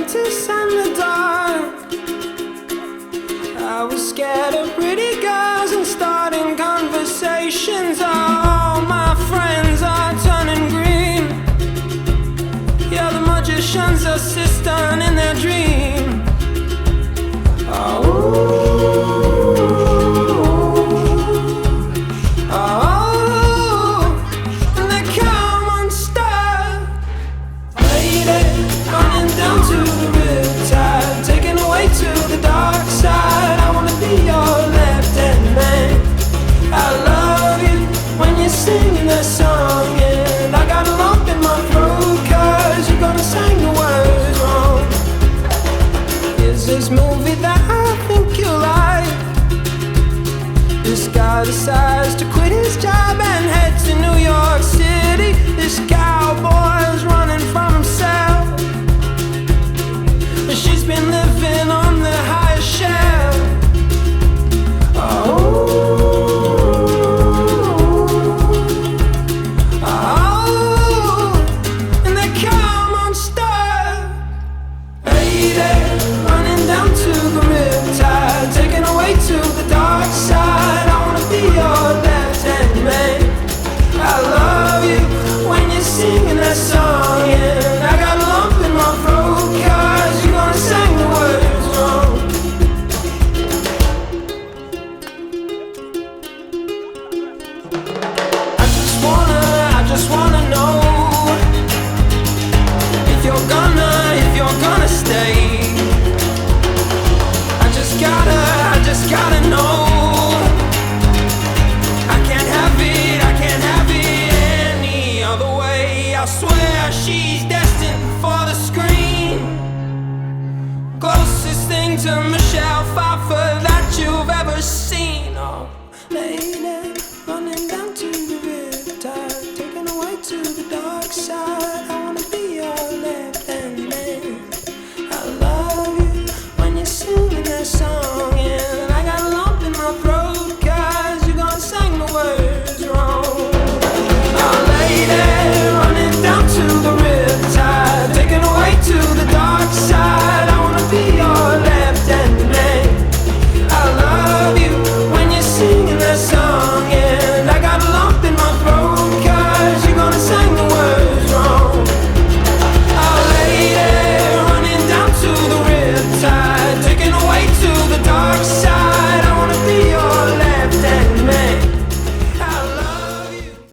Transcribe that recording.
apprentice and the dark. I was scared of pretty girls and starting conversations. All my friends are turning green. Yeah, the magician's assistant in their dream. Singing that song, and I got a lump in my throat, 'cause you're gonna sing the words wrong. Here's this movie that I think you'll like. This guy decides to quit his job and head to New York City. This cowboy's running from himself. She's been living on the highest shelf. To the dark side, I wanna be your left-hand man. I love you when you're singing that song, and I got a lump in my throat, 'cause you're gonna sing the words wrong. I just wanna know if you're gonna stay. I just gotta know. I can't have it any other way. I swear she's destined for the screen. Closest thing to